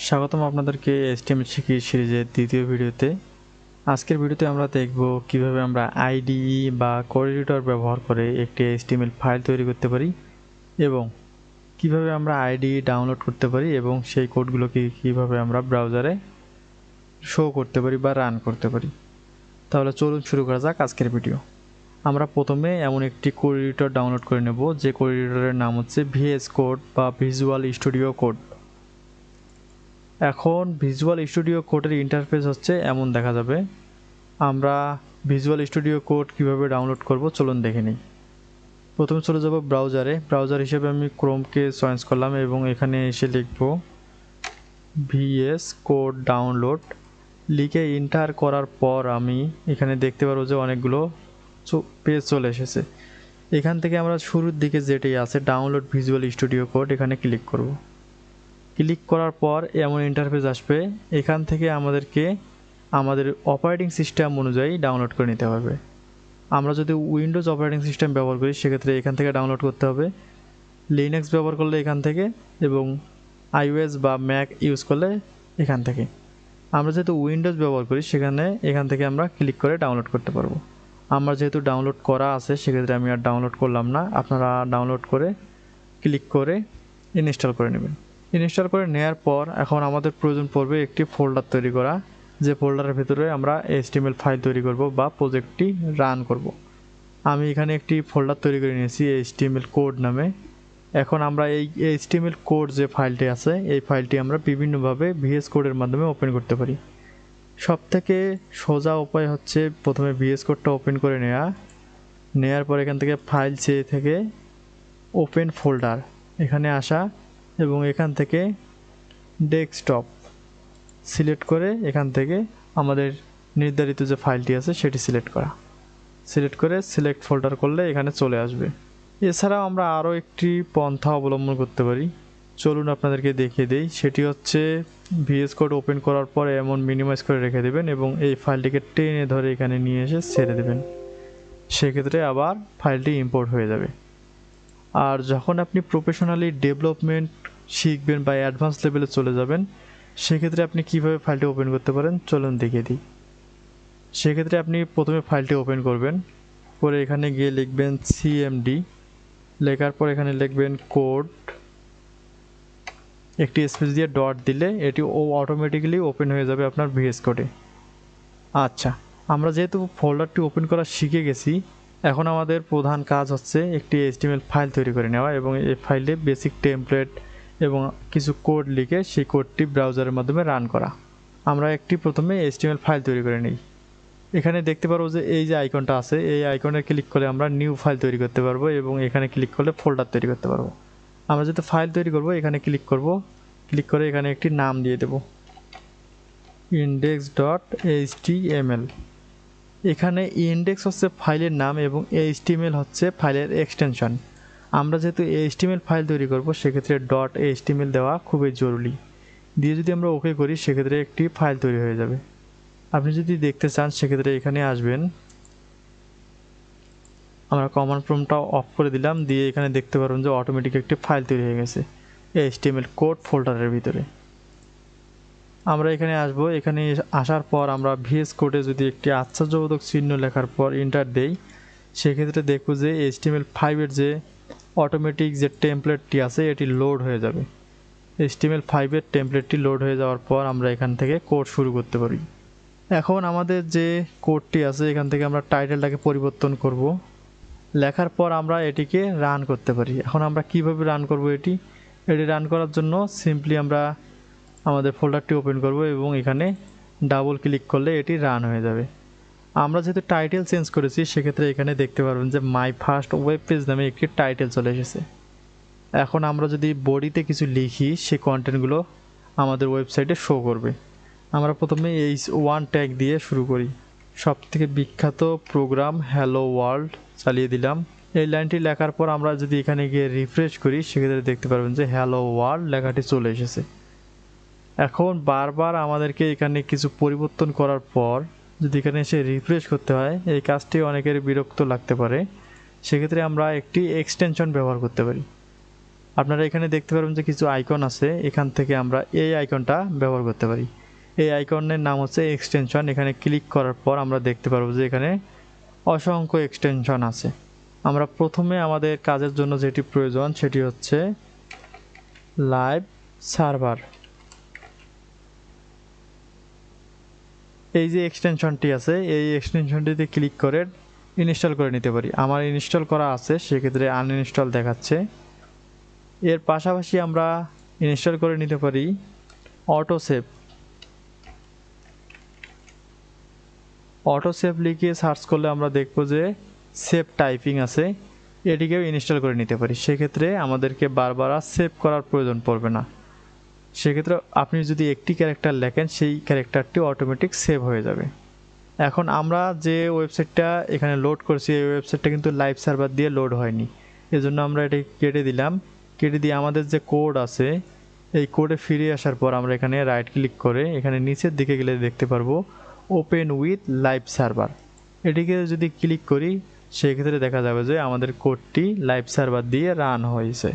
স্বাগতম আপনাদেরকে HTML শিখি সিরিজের দ্বিতীয় ভিডিওতে। আজকের ভিডিওতে আমরা দেখব কিভাবে আমরা IDE বা কোড এডিটর ব্যবহার করে একটি HTML ফাইল তৈরি করতে পারি এবং কিভাবে আমরা IDE ডাউনলোড করতে পারি এবং সেই কোডগুলোকে কিভাবে আমরা ব্রাউজারে শো করতে পারি বা রান করতে পারি। তাহলে চলুন শুরু করা যাক আজকের ভিডিও। আমরা প্রথমে এমন একটি কোড এডিটর ডাউনলোড করে নেব যে কোড এডিটরের নাম হচ্ছে VS Code বা ভিজুয়াল স্টুডিও কোড। এখন ভিজুয়াল স্টুডিও কোডের ইন্টারফেস হচ্ছে এমন দেখা যাবে। আমরা ভিজুয়াল স্টুডিও কোড কিভাবে ডাউনলোড করব চলুন দেখে নিই। প্রথমে চলে যাব ব্রাউজার হিসেবে আমি ক্রোমকে চয়েস করলাম এবং এখানে এসে লিখব VS কোড ডাউনলোড। লিখে এন্টার করার পর আমি এখানে দেখতে পারবো যে অনেকগুলো পেজ চলে এসেছে। এখান থেকে আমরা শুরুর দিকে যেটি আছে ডাউনলোড ভিজুয়াল স্টুডিও কোড, এখানে ক্লিক করব। ক্লিক করার পর এমন ইন্টারফেস আসবে। এখান থেকে আমাদেরকে আমাদের অপারেটিং সিস্টেম অনুযায়ী ডাউনলোড করে নিতে হবে। আমরা যদি উইন্ডোজ অপারেটিং সিস্টেম ব্যবহার করি সেক্ষেত্রে এখান থেকে ডাউনলোড করতে হবে। লিনাক্স ব্যবহার করলে এখান থেকে এবং iOS বা ম্যাক ইউজ করলে এখান থেকে। আমরা যেহেতু উইন্ডোজ ব্যবহার করি এখান থেকে আমরা ক্লিক করে ডাউনলোড করতে পারবো। আমার যেহেতু ডাউনলোড করা আছে সেক্ষেত্রে আমি আর ডাউনলোড করলাম না। আপনারা ডাউনলোড করে ক্লিক করে ইনস্টল করে নেবেন। ইনস্টল করে নেওয়ার পর এখন আমাদের প্রয়োজন পড়বে একটি ফোল্ডার তৈরি করা, যে ফোল্ডারের ভিতরে আমরা HTML ফাইল তৈরি করব বা প্রজেক্টটি রান করব। আমি এখানে একটি ফোল্ডার তৈরি করে নিয়েছি HTML কোড নামে। এখন আমরা এই HTML কোড যে ফাইলটি আছে এই ফাইলটি আমরা বিভিন্নভাবে VS কোডের মাধ্যমে ওপেন করতে পারি। সবথেকে সোজা উপায় হচ্ছে প্রথমে VS কোডটা ওপেন করে নেওয়ার পর এখান থেকে ফাইল চেয়ে থেকে ওপেন ফোল্ডার এখানে আসা এবং এখান থেকে ডেস্কটপ সিলেক্ট করে এখান থেকে আমাদের নির্ধারিত যে ফাইলটি আছে সেটি সিলেক্ট করে সিলেক্ট ফোল্ডার করলে এখানে চলে আসবে। এছাড়াও আমরা আরও একটি পন্থা অবলম্বন করতে পারি, চলুন আপনাদেরকে দেখিয়ে দেই। সেটি হচ্ছে VS কোড ওপেন করার পর এমন মিনিমাইজ করে রেখে দেবেন এবং এই ফাইলটিকে টেনে ধরে এখানে নিয়ে এসে ছেড়ে দেবেন। সেক্ষেত্রে আবার ফাইলটি ইম্পোর্ট হয়ে যাবে। আর যখন আপনি প্রফেশনালি ডেভেলপমেন্ট শিখবেন বা অ্যাডভান্স লেভেলে চলে যাবেন সেক্ষেত্রে আপনি কিভাবে ফাইলটি ওপেন করতে পারেন চলুন দেখিয়ে দিই। সেক্ষেত্রে আপনি প্রথমে ফাইলটি ওপেন করবেন, করে এখানে গিয়ে লিখবেন CMD, লেখার পর এখানে লিখবেন কোড, একটি স্পেস দিয়ে ডট দিলে এটি অটোমেটিক্যালি ওপেন হয়ে যাবে আপনার VS কোডে। আচ্ছা, আমরা যেহেতু ফোল্ডারটি ওপেন করা শিখে গেছি, এখন আমাদের প্রধান কাজ হচ্ছে একটি HTML ফাইল তৈরি করে নেওয়া এবং এই ফাইলে বেসিক টেমপ্লেট এবং কিছু কোড লিখে সেই কোডটি ব্রাউজারের মাধ্যমে রান করা। আমরা একটি প্রথমে HTML ফাইল তৈরি করে নিই। এখানে দেখতে পারবো যে এই যে আইকনটা আছে এই আইকনে ক্লিক করে আমরা নিউ ফাইল তৈরি করতে পারবো এবং এখানে ক্লিক করলে ফোল্ডার তৈরি করতে পারবো। আমরা যেহেতু ফাইল তৈরি করব এখানে ক্লিক করে এখানে একটি নাম দিয়ে দেব index.html। এখানে ইন্ডেক্স হচ্ছে ফাইলের নাম এবং HTML হচ্ছে ফাইলের এক্সটেনশন। আমরা যেহেতু HTML ফাইল তৈরি করব সেক্ষেত্রে .html দেওয়া খুবই জরুরি। দিয়ে যদি আমরা ওকে করি সেক্ষেত্রে একটি ফাইল তৈরি হয়ে যাবে। আপনি যদি দেখতে চান সেক্ষেত্রে এখানে আসবেন, আমরা কমান্ড প্রম্পটটা অফ করে দিলাম, দিয়ে এখানে দেখতে পারবেন যে অটোমেটিক একটি ফাইল তৈরি হয়ে গেছে HTML কোড ফোল্ডারের ভিতরে। আমরা এখানে আসব, এখানে আসার পর আমরা VS কোডে যদি একটি আশ্চর্যবোধক চিহ্ন লেখার পর এন্টার দেই সেক্ষেত্রে দেখব যে HTML5 এর যে অটোমেটিক যে টেমপ্লেটটি আছে এটি লোড হয়ে যাবে। HTML5 এর টেমপ্লেটটি লোড হয়ে যাওয়ার পর আমরা এখান থেকে কোড শুরু করতে পারি। এখন আমাদের যে কোডটি আছে এখান থেকে আমরা টাইটেলটাকে পরিবর্তন করব, লেখার পর আমরা এটিকে রান করতে পারি। এখন আমরা কিভাবে রান করব এটি রান করার জন্য সিম্পলি আমরা আমাদের ফোল্ডারটি ওপেন করব এবং এখানে ডাবল ক্লিক করলে এটি রান হয়ে যাবে। আমরা যেহেতু টাইটেল চেঞ্জ করেছি সেক্ষেত্রে এখানে দেখতে পারবেন যে মাই ফার্স্ট ওয়েব পেজ নামে একটি টাইটেল চলে এসেছে। এখন আমরা যদি বডিতে কিছু লিখি সেই কন্টেন্টগুলো আমাদের ওয়েবসাইটে শো করবে। আমরা প্রথমে H1 ট্যাগ দিয়ে শুরু করি। সবথেকে বিখ্যাত প্রোগ্রাম হ্যালো ওয়ার্ল্ড চালিয়ে দিলাম। এই লাইনটি লেখার পর আমরা যদি এখানে গিয়ে রিফ্রেশ করি সেক্ষেত্রে দেখতে পারবেন যে হ্যালো ওয়ার্ল্ড লেখাটি চলে এসেছে। এখন বারবার আমাদেরকে এখানে কিছু পরিবর্তন করার পর যদি এখানে এসে রিফ্রেশ করতে হয় এই কাজটি অনেকের বিরক্ত লাগতে পারে। সেক্ষেত্রে আমরা একটি এক্সটেনশন ব্যবহার করতে পারি। আপনারা এখানে দেখতে পারবেন যে কিছু আইকন আছে, এখান থেকে আমরা এই আইকনটা ব্যবহার করতে পারি। এই আইকনের নাম হচ্ছে এক্সটেনশন। এখানে ক্লিক করার পর আমরা দেখতে পারবো যে এখানে অসংখ্য এক্সটেনশন আছে। আমরা প্রথমে আমাদের কাজের জন্য যেটি প্রয়োজন সেটি হচ্ছে লাইভ সার্ভার। এই যে এক্সটেনশনটি আছে এই এক্সটেনশনটিতে ক্লিক করে ইনস্টল করে নিতে পারি। আমার ইনস্টল করা আছে, সেক্ষেত্রে আনইনস্টল দেখাচ্ছে। এর পাশাপাশি আমরা ইনস্টল করে নিতে পারি অটোসেভ। অটোসেভ লিখে সার্চ করলে আমরা দেখব যে সেভ টাইপিং আছে, এটিকেও ইনস্টল করে নিতে পারি। সেক্ষেত্রে আমাদেরকে বারবার আর সেভ করার প্রয়োজন পড়বে না। সেক্ষেত্রে আপনি যদি একটি ক্যারেক্টার লেখেন সেই ক্যারেক্টারটি অটোমেটিক সেভ হয়ে যাবে। এখন আমরা যে ওয়েবসাইটটা এখানে লোড করছি এই ওয়েবসাইটটা কিন্তু লাইভ সার্ভার দিয়ে লোড হয়নি, এজন্য আমরা এটি কেটে দিলাম। কেটে দিয়ে আমাদের যে কোড আছে এই কোডে ফিরে আসার পর আমরা এখানে রাইট ক্লিক করে এখানে নিচের দিকে গেলে দেখতে পারবো ওপেন উইথ লাইভ সার্ভার। এটিকে যদি ক্লিক করি সেক্ষেত্রে দেখা যাবে যে আমাদের কোডটি লাইভ সার্ভার দিয়ে রান হয়েছে।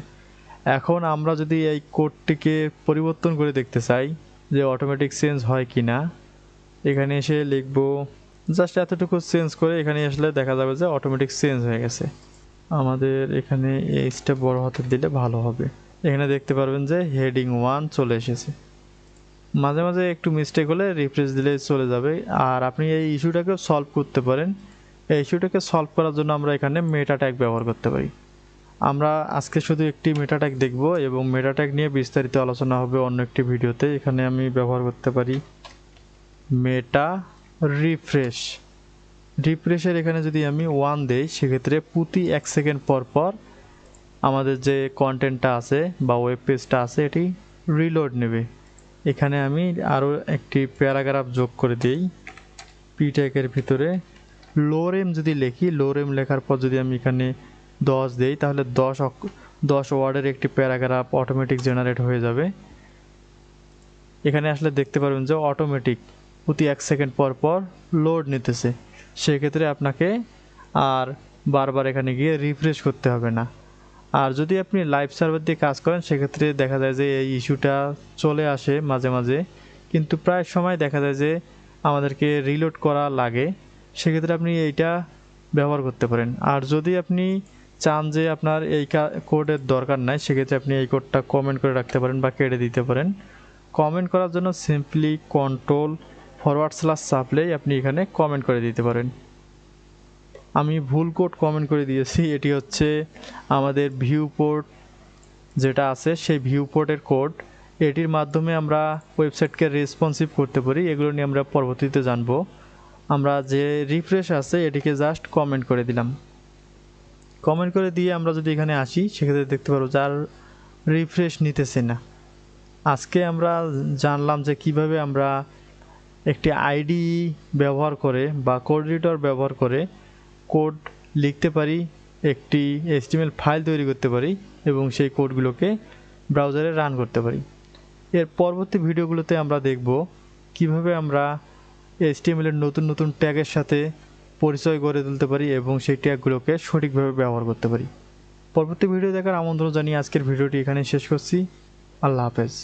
এখন আমরা যদি এই কোডটিকে পরিবর্তন করে দেখতে চাই যে অটোমেটিক চেঞ্জ হয় কি না, এখানে এসে লিখব জাস্ট এতটুকু চেঞ্জ করে এখানে আসলে দেখা যাবে যে অটোমেটিক চেঞ্জ হয়ে গেছে। আমাদের এখানে এই স্টেপ বড় হাতে দিলে ভালো হবে। এখানে দেখতে পারবেন যে হেডিং 1 চলে এসেছে। মাঝে মাঝে একটু মিস্টেক হলে রিফ্রেশ দিলে চলে যাবে। আর আপনি এই ইস্যুটাকে সলভ করতে পারেন। এই ইস্যুটাকে সলভ করার জন্য আমরা এখানে মেটা ট্যাগ ব্যবহার করতে পারি। আমরা আজকে শুধু একটি মেটা ট্যাগ দেখব এবং মেটা ট্যাগ নিয়ে বিস্তারিত আলোচনা হবে অন্য একটি ভিডিওতে। এখানে আমি ব্যবহার করতে পারি মেটা রিফ্রেশ। রিফ্রেশের এখানে যদি আমি 1 দেই সেক্ষেত্রে প্রতি 1 সেকেন্ড পর পর আমাদের যে কন্টেন্টটা আছে বা ওয়েব পেজটা আছে এটি রিলোড নেবে। এখানে আমি আরও একটি প্যারাগ্রাফ যোগ করে দিই। পি ট্যাগের ভিতরে লোরেম যদি লিখি, লোরেম লেখার পর যদি আমি এখানে 10 দেই তাহলে 10 ওয়ার্ডের একটি প্যারাগ্রাফ অটোমেটিক জেনারেট হয়ে যাবে। এখানে আসলে দেখতে পারবেন যে অটোমেটিক প্রতি 1 সেকেন্ড পর পর লোড নিতেছে। সেক্ষেত্রে আপনাকে আর বারবার এখানে গিয়ে রিফ্রেশ করতে হবে না। আর যদি আপনি লাইভ সার্ভার দিয়ে কাজ করেন সেক্ষেত্রে দেখা যায় যে এই ইস্যুটা চলে আসে মাঝে মাঝে, কিন্তু প্রায় সময় দেখা যায় যে আমাদেরকে রিলোড করা লাগে। সেক্ষেত্রে আপনি এইটা ব্যবহার করতে পারেন। আর যদি আপনি চান যে আপনার এই কোডের দরকার নাই সেক্ষেত্রে আপনি এই কোডটা কমেন্ট করে রাখতে পারেন বা কেটে দিতে পারেন। কমেন্ট করার জন্য সিম্পলি কন্ট্রোল /সাপ্লাই আপনি এখানে কমেন্ট করে দিতে পারেন। আমি ভুল কোড কমেন্ট করে দিয়েছি। এটি হচ্ছে আমাদের ভিউ পোর্ট যেটা আছে সেই ভিউ পোর্টের কোড। এটির মাধ্যমে আমরা ওয়েবসাইটকে রেসপন্সিভ করতে পারি। এগুলো নিয়ে আমরা পরবর্তীতে জানব। আমরা যে রিফ্রেশ আছে এটিকে জাস্ট কমেন্ট করে দিলাম। কমেন্ট করে দিয়ে আমরা যদি এখানে আসি সেক্ষেত্রে দেখতে পারবো যার রিফ্রেশ নিতেছে না। আজকে আমরা জানলাম যে কিভাবে আমরা একটি আইডি ব্যবহার করে বা কোড এডিটর ব্যবহার করে কোড লিখতে পারি, একটি HTML ফাইল তৈরি করতে পারি এবং সেই কোডগুলোকে ব্রাউজারে রান করতে পারি। এর পরবর্তী ভিডিওগুলোতে আমরা দেখব কিভাবে আমরা HTML এর নতুন নতুন ট্যাগের সাথে পরিচয় গড়ে তুলতে পারি এবং সেই ট্যাগগুলোকে সঠিকভাবে ব্যবহার করতে পারি। পরবর্তী ভিডিও দেখার আমন্ত্রণ জানিয়ে আজকের ভিডিওটি এখানে শেষ করছি। আল্লাহ হাফেজ।